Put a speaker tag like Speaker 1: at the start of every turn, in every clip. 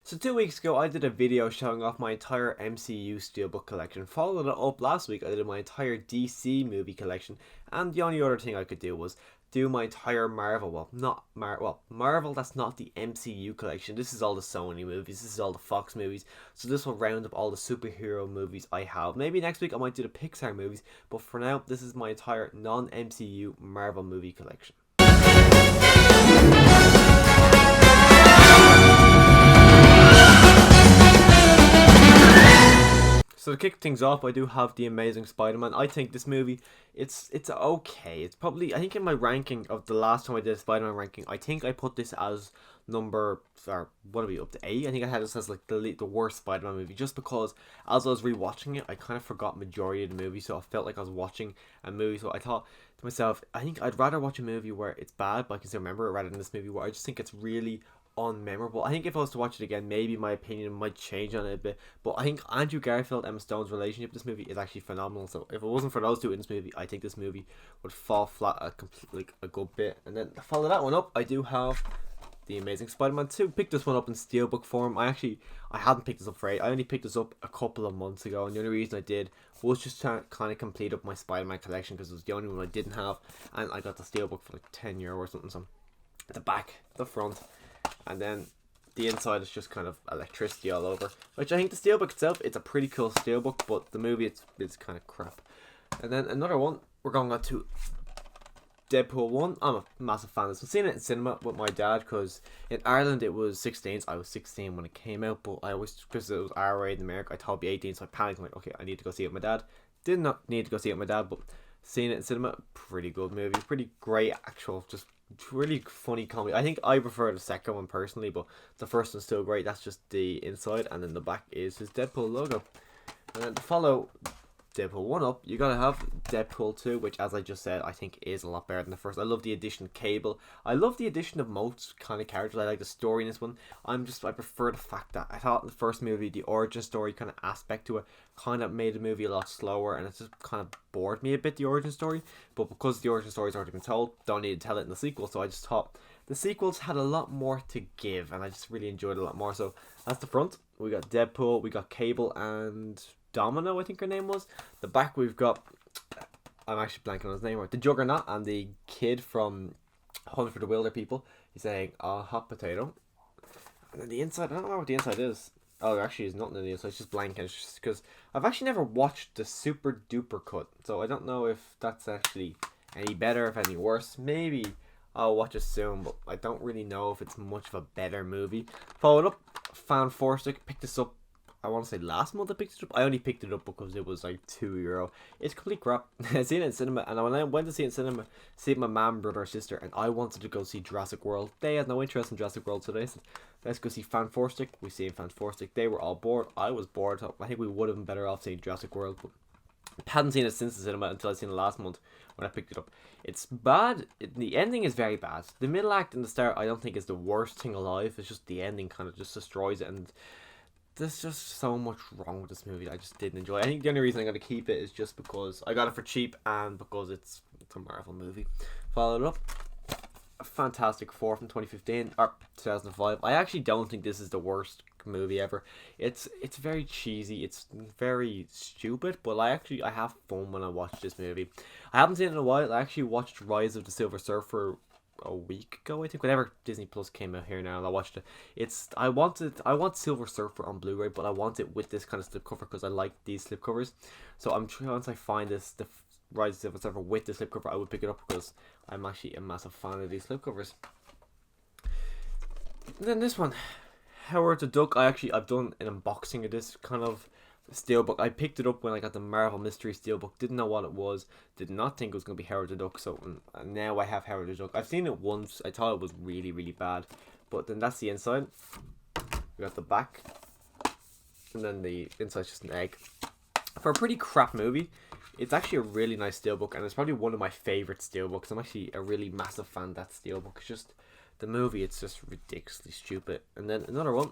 Speaker 1: So 2 weeks ago, I did a video showing off my entire MCU steelbook collection. Followed it up last week, I did my entire DC movie collection, and the only other thing I could do was do my entire Marvel. Well, not Marvel. That's not the MCU collection. This is all the Sony movies. This is all the Fox movies. So this will round up all the superhero movies I have. Maybe next week I might do the Pixar movies, but for now, this is my entire non-MCU Marvel movie collection. So to kick things off, I do have The Amazing Spider-Man. I think this movie, it's okay. It's probably, I think in my ranking of the last time I did a Spider-Man ranking, I think I put this as number, or what are we, up to 8? I think I had this as like the worst Spider-Man movie, just because as I was rewatching it, I kind of forgot majority of the movie, so I felt like I was watching a movie. So I thought to myself, I think I'd rather watch a movie where it's bad, but I can still remember it, rather than this movie where I just think it's really unmemorable. I think if I was to watch it again, maybe my opinion might change on it a bit. But I think Andrew Garfield and Emma Stone's relationship in this movie is actually phenomenal. So if it wasn't for those two in this movie, I think this movie would fall flat a good bit. And then to follow that one up, I do have The Amazing Spider-Man 2. Picked this one up in steelbook form. I hadn't picked this up for 8. I only picked this up a couple of months ago, and the only reason I did was just to kind of complete up my Spider-Man collection, because it was the only one I didn't have, and I got the steelbook for like €10 or something. So the back, the front, and then the inside is just kind of electricity all over, which I think the steelbook itself, it's a pretty cool steelbook, but the movie, it's kind of crap. And then another one, we're going on to Deadpool 1. I'm a massive fan of this. I've seen it in cinema with my dad, because in Ireland it was 16. I was 16 when it came out, but I always, because it was R-rated in America, I thought it'd be 18, so I panicked. I'm like, okay, I need to go see it with my dad. Did not need to go see it with my dad, but seeing it in cinema, pretty good movie. Pretty great, actual, just really funny comedy. I think I prefer the second one personally, but the first one's still great. That's just the inside, and then the back is his Deadpool logo. And then to follow Deadpool 1 up, you gotta have Deadpool 2, which, as I just said, I think is a lot better than the first. I love the addition of Cable. I love the addition of most kind of characters. I like the story in this one. I prefer the fact that I thought in the first movie, the origin story kind of aspect to it kind of made the movie a lot slower, and it just kind of bored me a bit, the origin story. But because the origin story's already been told, don't need to tell it in the sequel, so I just thought the sequels had a lot more to give, and I just really enjoyed it a lot more. So that's the front. We got Deadpool, we got Cable, and Domino, I think her name was. The back, we've got, I'm actually blanking on his name, the Juggernaut and the kid from Hunt for the Wilder People. He's saying, hot potato. And then the inside, I don't know what the inside is. Oh, there actually is nothing in the inside, it's just blank. It's just because I've actually never watched the super duper cut, so I don't know if that's actually any better, if any worse. Maybe I'll watch it soon, but I don't really know if it's much of a better movie. Followed up, Fan Stick. Picked this up, I want to say last month I picked it up. I only picked it up because it was like €2. It's complete crap. I seen it in cinema, and when I went to see it in cinema, see it with my mum, brother, sister, and I wanted to go see Jurassic World. They had no interest in Jurassic World, so they said, let's go see Stick. We see Stick. They were all bored. I was bored. I think we would have been better off seeing Jurassic World, but I hadn't seen it since the cinema until I seen it last month when I picked it up. It's bad. The ending is very bad. The middle act and the start, I don't think is the worst thing alive. It's just the ending kind of just destroys it, and there's just so much wrong with this movie that I just didn't enjoy. I think the only reason I'm going to keep it is just because I got it for cheap, and because it's a Marvel movie. Followed up, Fantastic Four from 2015 or 2005. I actually don't think this is the worst movie ever. It's very cheesy. It's very stupid, but I have fun when I watch this movie. I haven't seen it in a while. I actually watched Rise of the Silver Surfer a week ago, I think, whenever Disney Plus came out here now, and I watched it. I want Silver Surfer on Blu-ray, but I want it with this kind of slipcover because I like these slipcovers. So I'm sure once I find the Rise of Silver Surfer with the slipcover, I would pick it up because I'm actually a massive fan of these slipcovers. And then this one, Howard the Duck. I've done an unboxing of this kind of steelbook. I picked it up when I got the Marvel Mystery Steelbook. Didn't know what it was. Did not think it was going to be Howard the Duck. So and now I have Howard the Duck. I've seen it once. I thought it was really, really bad. But then that's the inside. We got the back. And then the inside's just an egg. For a pretty crap movie, it's actually a really nice steelbook. And it's probably one of my favourite steelbooks. I'm actually a really massive fan of that steelbook. It's just, the movie, it's just ridiculously stupid. And then another one,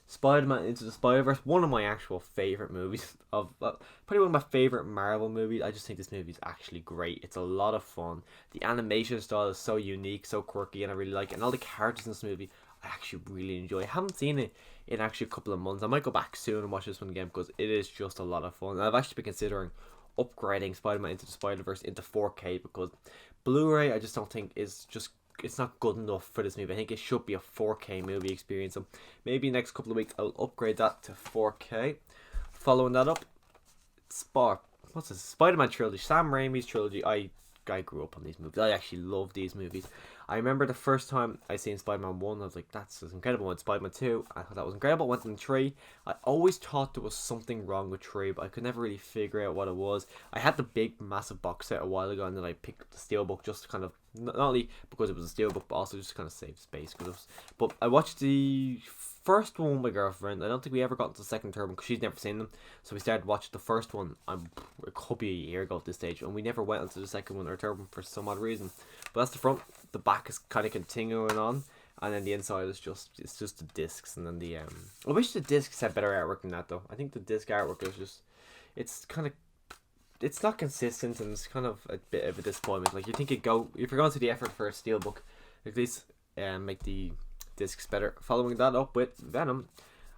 Speaker 1: Spider-Man Into the Spider-Verse, one of my actual favourite movies probably one of my favourite Marvel movies. I just think this movie is actually great. It's a lot of fun. The animation style is so unique, so quirky, and I really like it. And all the characters in this movie I actually really enjoy. I haven't seen it in actually a couple of months. I might go back soon and watch this one again because it is just a lot of fun. And I've actually been considering upgrading Spider-Man Into the Spider-Verse into 4K because Blu-ray I just don't think is just, it's not good enough for this movie. I think it should be a 4K movie experience. So maybe next couple of weeks I'll upgrade that to 4K. Following that up, what's this? Spider-Man trilogy, Sam Raimi's trilogy. I grew up on these movies. I actually love these movies. I remember the first time I seen Spider-Man 1, I was like, that's incredible. And Spider-Man 2, I thought that was incredible. Went in 3, I always thought there was something wrong with 3, but I could never really figure out what it was. I had the big, massive box set a while ago, and then I picked up the steelbook just to kind of, not only because it was a steelbook, but also just to kind of save space. But I watched the first one with my girlfriend. I don't think we ever got into the second third one because she's never seen them. So we started watching the first one. It could be a year ago at this stage, and we never went into the second one or third one for some odd reason. But that's the front. The back is kind of continuing on, and then the inside is just the discs, and then the I wish the discs had better artwork than that though. I think the disc artwork is just, it's not consistent, and it's kind of a bit of a disappointment. Like, you think if you're going to the effort for a steelbook, at least make the discs better. Following that up with Venom,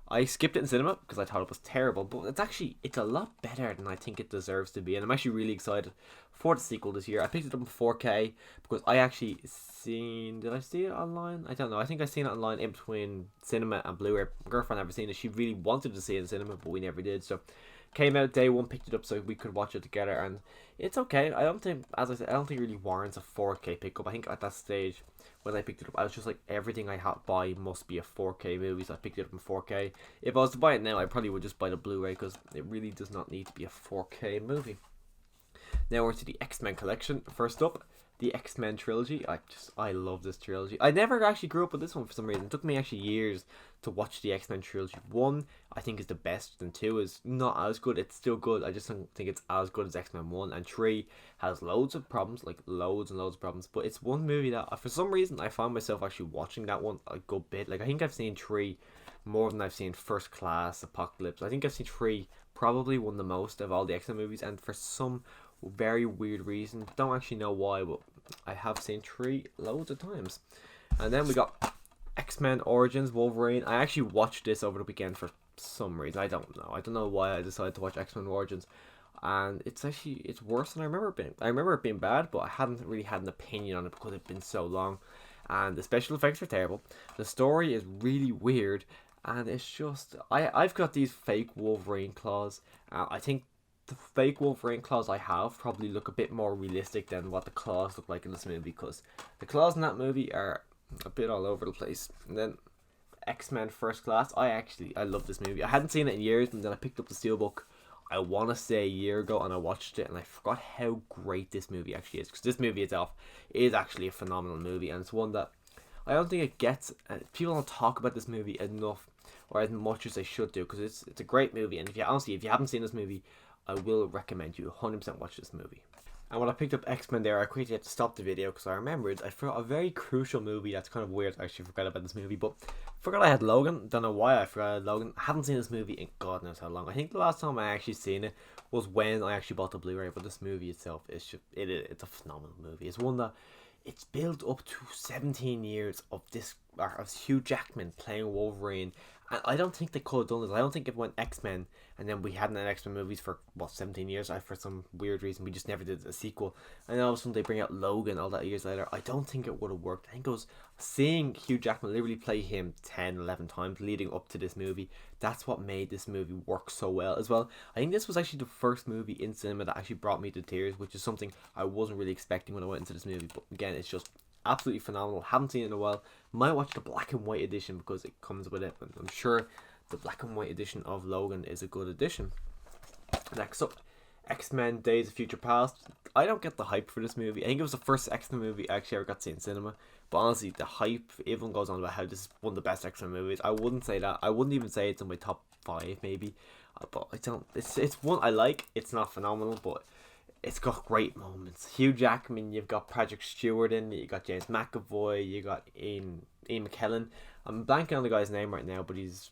Speaker 1: I skipped it in cinema because I thought it was terrible, but it's a lot better than I think it deserves to be, and I'm actually really excited for the sequel this year. I picked it up in 4K because I actually did I see it online? I don't know. I think I seen it online in between cinema and Blu-ray. My girlfriend never seen it. She really wanted to see it in cinema, but we never did. So came out day one, picked it up so we could watch it together, and it's okay. I don't think, as I said, I don't think it really warrants a 4K pickup. I think at that stage when I picked it up, I was just like, everything I buy must be a 4K movie, so I picked it up in 4K. If I was to buy it now, I probably would just buy the Blu-ray because it really does not need to be a 4K movie. Now we're to the X-Men collection. First up, the X-Men trilogy. I love this trilogy. I never actually grew up with this one for some reason. It took me actually years to watch the X-Men trilogy. 1, I think, is the best, and 2 is not as good. It's still good. I just don't think it's as good as X-Men 1, and 3 has loads of problems, like loads and loads of problems. But it's one movie that, for some reason, I found myself actually watching that one a good bit. Like, I think I've seen 3 more than I've seen First Class, Apocalypse. I think I've seen 3 probably one the most of all the X-Men movies, and for some very weird reason, don't actually know why, but I have seen 3 loads of times. And then we got X-Men Origins Wolverine. I actually watched this over the weekend for some reason. I don't know why I decided to watch X-Men Origins, and it's worse than I remember it being. I remember it being bad, but I hadn't really had an opinion on it because it'd been so long, and the special effects are terrible. The story is really weird, and it's just, I've got these fake Wolverine claws. I think the fake Wolverine claws I have probably look a bit more realistic than what the claws look like in this movie, because the claws in that movie are a bit all over the place. And then X-Men First Class, I love this movie. I hadn't seen it in years, and then I picked up the steelbook, I want to say a year ago, and I watched it, and I forgot how great this movie actually is, because this movie itself is actually a phenomenal movie, and it's one that I don't think it gets, people don't talk about this movie enough or as much as they should do, because it's a great movie. And if you haven't seen this movie, I will recommend you 100% watch this movie. And when I picked up X-Men there, I quickly had to stop the video because I remembered I forgot a very crucial movie. That's kind of weird. I actually forgot about this movie, but forgot I had Logan. Don't know why I forgot I had Logan. I haven't seen this movie in God knows how long. I think the last time I actually seen it was when I actually bought the Blu-ray. But this movie itself is it's a phenomenal movie. It's one that it's built up to 17 years of Hugh Jackman playing Wolverine. And I don't think they could have done this. I don't think it went X-Men and then we hadn't had X-Men movies for 17 years. For some weird reason we just never did a sequel. And then all of a sudden they bring out Logan all that years later. I don't think it would have worked. I think it was seeing Hugh Jackman literally play him 10, 11 times leading up to this movie. That's what made this movie work so well as well. I think this was actually the first movie in cinema that actually brought me to tears, which is something I wasn't really expecting when I went into this movie. But again, it's just absolutely phenomenal. Haven't seen it in a while. Might watch the black and white edition because it comes with it, and I'm sure the black and white edition of Logan is a good edition. Next up, X-Men Days of Future Past. I don't get the hype for this movie. I think it was the first X-Men movie I actually ever got to see in cinema, but honestly the hype, everyone goes on about how this is one of the best X-Men movies. I wouldn't say that. I wouldn't even say it's in my top 5 maybe, but I don't, it's one I like. It's not phenomenal, but it's got great moments. Hugh Jackman, you've got Patrick Stewart in it, you got James McAvoy, you got Ian McKellen. I'm blanking on the guy's name right now, but he's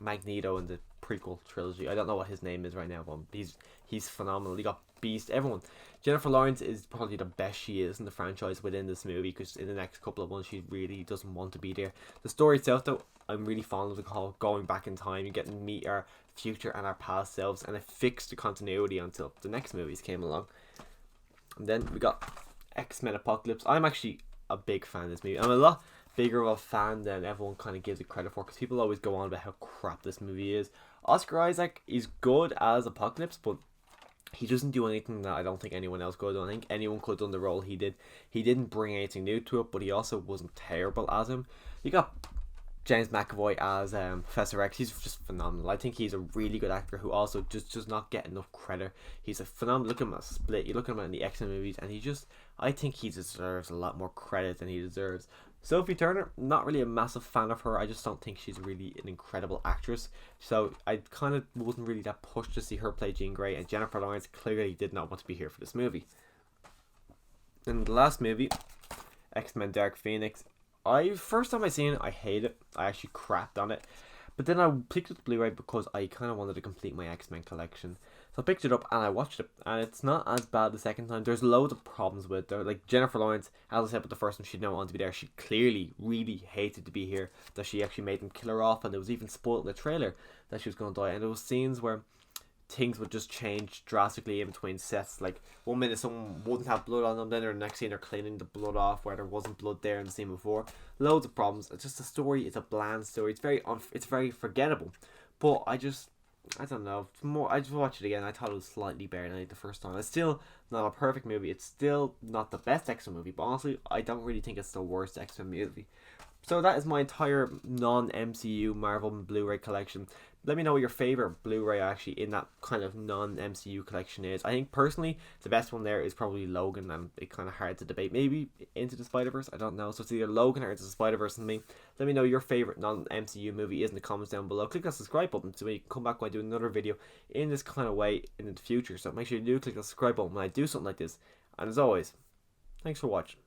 Speaker 1: Magneto in the prequel trilogy. I don't know what his name is right now, but he's phenomenal. You got Beast, everyone. Jennifer Lawrence is probably the best she is in the franchise within this movie, because in the next couple of months she really doesn't want to be there. The story itself, though, I'm really fond of the call going back in time. You get to meet our future and our past selves, and it fixed the continuity until the next movies came along. And then we got X-Men Apocalypse. I'm actually a big fan of this movie. I'm a lot bigger of a fan than everyone kind of gives it credit for, because people always go on about how crap this movie is. Oscar Isaac is good as Apocalypse, but he doesn't do anything that I don't think anyone else could. I don't think anyone could have done the role he did. He didn't bring anything new to it, but he also wasn't terrible as him. You got James McAvoy as Professor X. He's just phenomenal. I think he's a really good actor who also just does not get enough credit. He's a phenomenal. Look at him at Split. You look at him in the X-Men movies, and I think he deserves a lot more credit than he deserves. Sophie Turner, not really a massive fan of her. I just don't think she's really an incredible actress. So I kind of wasn't really that pushed to see her play Jean Grey, and Jennifer Lawrence clearly did not want to be here for this movie. And the last movie, X-Men Dark Phoenix. First time I seen it, I hated it. I actually crapped on it. But then I picked up the Blu-ray because I kind of wanted to complete my X-Men collection. So I picked it up and I watched it, and it's not as bad the second time. There's loads of problems with it. Like Jennifer Lawrence, as I said with the first one, she didn't want to be there. She clearly really hated to be here, that she actually made them kill her off, and it was even spoiled in the trailer that she was going to die. And there was scenes where things would just change drastically in between sets. Like one minute someone wouldn't have blood on them, then the next scene they're cleaning the blood off where there wasn't blood there in the scene before. Loads of problems. It's just a story. It's a bland story. It's very forgettable. But I don't know. I just watched it again. I thought it was slightly better than I did the first time. It's still not a perfect movie. It's still not the best X-Men movie. But honestly, I don't really think it's the worst X-Men movie. So that is my entire non-MCU Marvel Blu-ray collection. Let me know what your favorite Blu-ray actually in that kind of non-MCU collection is. I think personally the best one there is probably Logan, and it's kind of hard to debate. Maybe Into the Spider-Verse, I don't know. So it's either Logan or Into the Spider-Verse and me. Let me know your favorite non-MCU movie is in the comments down below. Click that subscribe button so you can come back when I do another video in this kind of way in the future. So make sure you do click the subscribe button when I do something like this. And as always, thanks for watching.